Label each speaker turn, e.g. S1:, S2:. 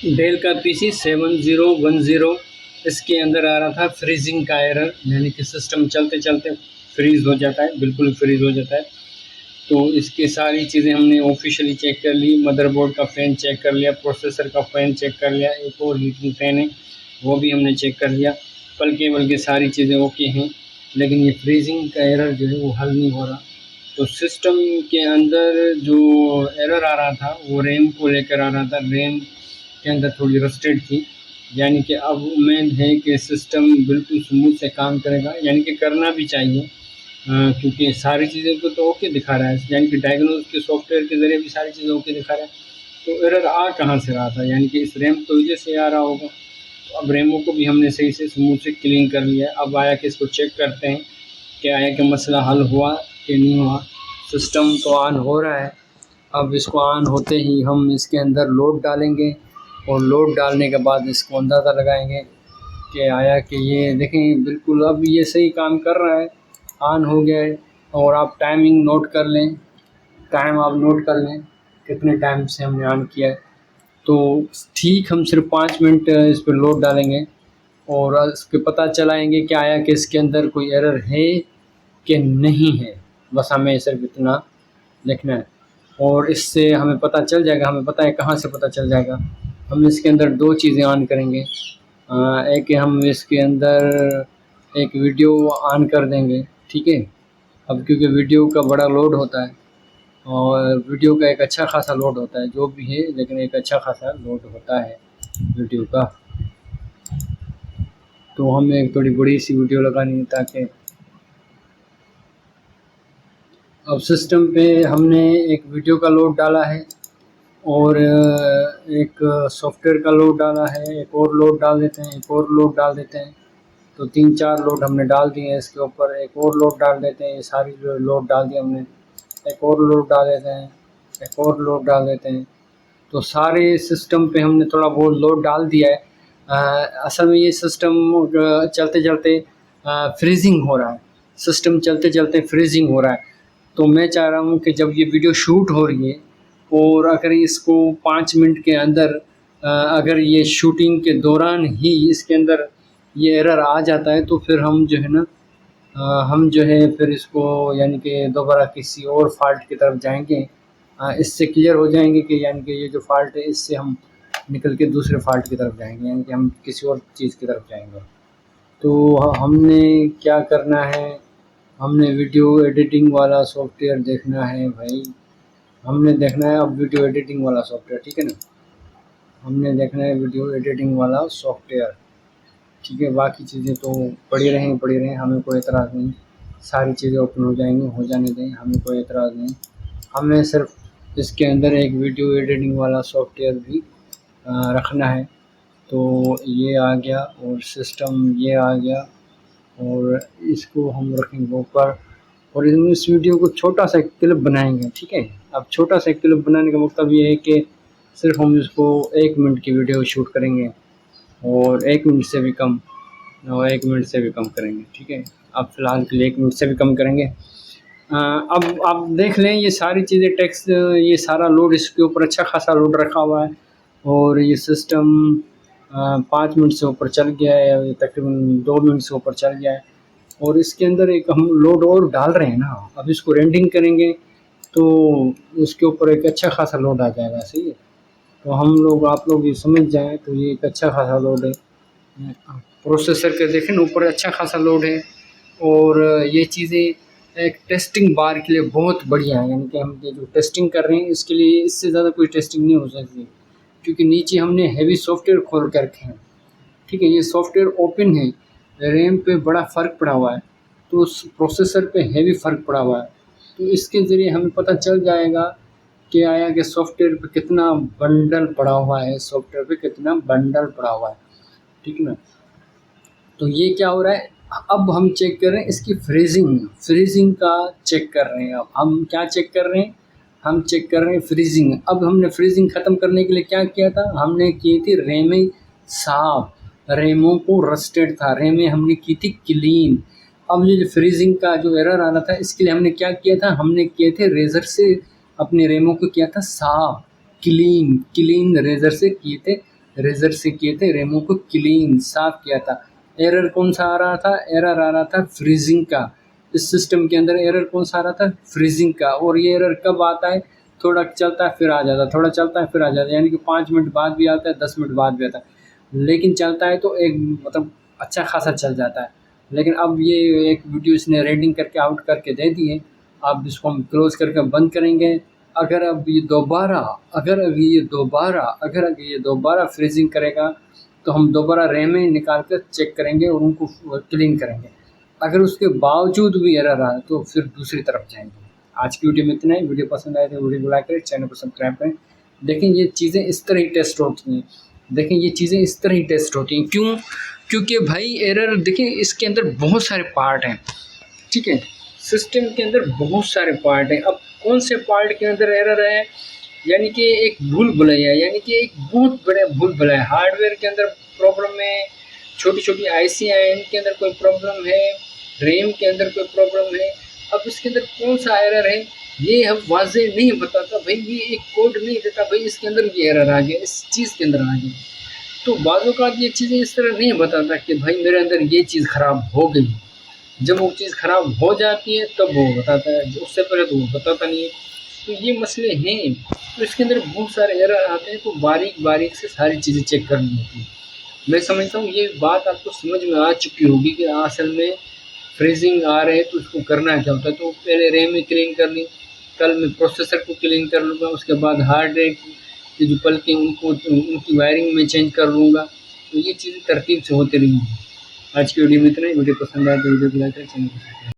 S1: Del का PC 7010, इसके अंदर आ रहा था फ्रीजिंग का एरर, यानी कि सिस्टम चलते चलते फ्रीज़ हो जाता है, बिल्कुल फ्रीज़ हो जाता है। तो इसकी सारी चीज़ें हमने ऑफिशियली चेक कर ली, मदरबोर्ड का फ़ैन चेक कर लिया, प्रोसेसर का फ़ैन चेक कर लिया, एक और हीटिंग फ़ैन है वो भी हमने चेक कर लिया, बल्कि सारी चीज़ें ओके हैं, लेकिन ये फ्रीजिंग का एरर जो है वो हल नहीं हो रहा। तो सिस्टम के अंदर जो एरर आ रहा था वो रैम को लेकर आ रहा था, रैम के अंदर थोड़ी रस्टेड थी, यानी कि अब उम्मीद है कि सिस्टम बिल्कुल स्मूथ से काम करेगा, यानी कि करना भी चाहिए, क्योंकि सारी चीज़ें को तो ओके दिखा रहा है, यानी कि डायग्नोज के सॉफ्टवेयर के ज़रिए भी सारी चीज़ें ओके दिखा रहा है। तो एरर आ कहाँ से रहा था, यानी कि इस रैम की वजह से आ रहा होगा। तो अब रैमों को भी हमने सही से स्मूथ से क्लीन कर लिया है। अब आया कि इसको चेक करते हैं कि आया कि मसला हल हुआ कि नहीं हुआ। सिस्टम तो ऑन हो रहा है, अब इसको ऑन होते ही हम इसके अंदर लोड डालेंगे और लोड डालने के बाद इसको अंदाज़ा लगाएंगे कि आया कि ये देखें बिल्कुल अब ये सही काम कर रहा है, ऑन हो गया है। और आप टाइमिंग नोट कर लें, टाइम आप नोट कर लें कितने टाइम से हमने ऑन किया है। तो ठीक हम सिर्फ 5 मिनट इस पर लोड डालेंगे और इसके पता चलाएँगे कि आया कि इसके अंदर कोई एरर है कि नहीं है, बस हमें सिर्फ इतना देखना है। और इससे हमें पता चल जाएगा, हमें पता है कहाँ से पता चल जाएगा। हम इसके अंदर 2 चीज़ें ऑन करेंगे, एक हम इसके अंदर एक वीडियो ऑन कर देंगे, ठीक है। अब क्योंकि वीडियो का बड़ा लोड होता है और वीडियो का एक अच्छा खासा लोड होता है, जो भी है, लेकिन एक अच्छा खासा लोड होता है वीडियो का। तो हमें एक थोड़ी बड़ी सी वीडियो लगानी है ताकि अब सिस्टम पे हमने एक वीडियो का लोड डाला है और एक सॉफ्टवेयर का लोड डाला है, एक और लोड डाल देते हैं, एक और लोड डाल देते हैं। तो 3-4 लोड हमने डाल दिए हैं इसके ऊपर, एक और लोड डाल देते हैं, ये सारी जो लोड डाल दिए हमने, एक और लोड डाल देते हैं, एक और लोड डाल देते हैं। तो सारे सिस्टम पे हमने थोड़ा बहुत लोड डाल दिया है। असल में ये सिस्टम चलते चलते फ्रीजिंग हो रहा है, सिस्टम चलते चलते फ्रीजिंग हो रहा है। तो मैं चाह रहा हूँ कि जब ये वीडियो शूट हो रही है और अगर इसको 5 मिनट के अंदर अगर ये शूटिंग के दौरान ही इसके अंदर ये एरर आ जाता है तो फिर हम जो है ना हम जो है फिर इसको यानी कि दोबारा किसी और फ़ॉल्ट की तरफ जाएंगे, इससे क्लियर हो जाएंगे कि यानी कि ये जो फ़ॉल्ट है इससे हम निकल के दूसरे फ़ॉल्ट की तरफ जाएंगे, यानी कि हम किसी और चीज़ की तरफ जाएंगे। तो हमने क्या करना है, हमने वीडियो एडिटिंग वाला सॉफ्टवेयर देखना है भाई, हमने देखना है अब वीडियो एडिटिंग वाला सॉफ्टवेयर, ठीक है ना। हमने देखना है वीडियो एडिटिंग वाला सॉफ्टवेयर, ठीक है। बाकी चीज़ें तो पड़ी रहें, हमें कोई एतराज़ नहीं, सारी चीज़ें ओपन हो जाएंगी, हो जाने दें, हमें कोई एतराज़ नहीं। हमें सिर्फ इसके अंदर एक वीडियो एडिटिंग वाला सॉफ्टवेयर भी रखना है। तो ये आ गया और सिस्टम ये आ गया और इसको हम रखेंगे ऊपर और इस वीडियो को छोटा सा एक क्लिप बनाएंगे, ठीक है। अब छोटा सा क्लिप बनाने का मतलब ये है कि सिर्फ हम इसको 1 मिनट की वीडियो शूट करेंगे और 1 मिनट से भी कम, और 1 मिनट से भी कम करेंगे, ठीक है। अब फ़िलहाल के लिए 1 मिनट से भी कम करेंगे। अब आप देख लें ये सारी चीज़ें टेक्स्ट, ये सारा लोड इसके ऊपर अच्छा खासा लोड रखा हुआ है और ये सिस्टम 5 मिनट से ऊपर चल गया है, तकरीबन 2 मिनट से ऊपर चल गया है और इसके अंदर एक हम लोड और डाल रहे हैं ना। अब इसको रेंडिंग करेंगे तो उसके ऊपर एक अच्छा खासा लोड आ जाएगा, सही है। तो हम लोग आप लोग ये समझ जाएँ तो ये एक अच्छा खासा लोड है। प्रोसेसर के देखें ना ऊपर अच्छा खासा लोड है और ये चीज़ें एक टेस्टिंग बार के लिए बहुत बढ़िया है, यानी कि हम ये जो टेस्टिंग कर रहे हैं इसके लिए इससे ज़्यादा कोई टेस्टिंग नहीं हो सकती, क्योंकि नीचे हमने हैवी सॉफ्टवेयर खोल कर रखे हैं, ठीक है। ये सॉफ्टवेयर ओपन है, रैम पे बड़ा फ़र्क पड़ा हुआ है, तो उस प्रोसेसर पे हैवी फ़र्क पड़ा हुआ है। तो इसके ज़रिए हमें पता चल जाएगा कि आया कि सॉफ्टवेयर पे कितना बंडल पड़ा हुआ है, सॉफ्टवेयर पे कितना बंडल पड़ा हुआ है, ठीक है ना। तो ये क्या हो रहा है, अब हम चेक कर रहे हैं इसकी फ्रीजिंग का चेक कर रहे हैं। अब हम क्या चेक कर रहे हैं, हम चेक कर रहे हैं फ्रीजिंग। अब हमने फ्रीजिंग ख़त्म करने के लिए क्या किया था, हमने की थी रैमें साफ, रैमों को रस्टेड था, रैमें हमने की थी क्लीन। अब ये जो फ्रीजिंग का जो एरर आ रहा था इसके लिए हमने क्या किया था, हमने किए थे रेज़र से अपने रैमों को किया था साफ, क्लीन रेजर से किए थे, रेमो को क्लीन साफ किया था। एरर कौन सा आ रहा था? एरर आ रहा था फ्रीजिंग का। इस सिस्टम के अंदर एरर कौन सा आ रहा था? फ्रीजिंग का। और ये एरर कब आता है? थोड़ा चलता है फिर आ जाता है, थोड़ा चलता है फिर आ जाता है, यानी कि 5 मिनट बाद भी आता है, 10 मिनट बाद भी आता है, लेकिन चलता है तो एक मतलब अच्छा खासा चल जाता है। लेकिन अब ये एक वीडियो इसने रेटिंग करके आउट करके दे दी है। अब इसको हम क्लोज़ करके बंद करेंगे। अगर अब ये दोबारा फ्रीजिंग करेगा तो हम दोबारा रैमें निकाल कर चेक करेंगे और उनको क्लीन करेंगे। अगर उसके बावजूद भी एरर आए तो फिर दूसरी तरफ जाएंगे। आज की वीडियो में इतना ही। वीडियो पसंद आए तो वीडियो को लाइक करें, चैनल को सब्सक्राइब करें। देखें ये चीज़ें इस तरह ही टेस्ट होती हैं। क्यों? क्योंकि भाई एरर देखें, इसके अंदर बहुत सारे पार्ट हैं, ठीक है, सिस्टम के अंदर बहुत सारे पार्ट हैं। अब कौन से पार्ट के अंदर एरर है, यानी कि एक भूल भुलैया, यानी कि एक बहुत बड़ा भूल भुलैया। हार्डवेयर के अंदर प्रॉब्लम है, छोटी छोटी आईसियाँ हैं, इनके अंदर कोई प्रॉब्लम है, रैम के अंदर कोई प्रॉब्लम है। अब इसके अंदर कौन सा एरर है ये हम वाज़ेह नहीं बताता भाई, ये एक कोड नहीं देता भाई इसके अंदर ये एरर आ गया, इस चीज़ के अंदर आ गया। तो बाज़ औक़ात ये चीज़ें इस तरह नहीं बताता कि भाई मेरे अंदर ये चीज़ ख़राब हो गई। जब वो चीज़ ख़राब हो जाती है तब वो बताता है, उससे पहले तो वो बताता नहीं है। तो ये मसले हैं। तो इसके अंदर बहुत सारे एरर आते हैं, तो बारीक से सारी चीज़ें चेक करनी होती है। मैं समझता हूँ ये बात आपको समझ में आ चुकी होगी कि असल में फ्रीजिंग आ रहे हैं तो उसको करना क्या होता है। तो पहले रैम में क्लीन कर ली, कल मैं प्रोसेसर को क्लीन कर लूँगा, उसके बाद हार्ड ड्राइव के जो पलकें उनको उनकी वायरिंग में चेंज कर लूँगा। तो ये चीज़ें तरतीब से होती रहेंगी। आज की वीडियो में इतना ही। वीडियो पसंद आए तो वीडियो को लाइक करें, चैनल को सब्सक्राइब करें।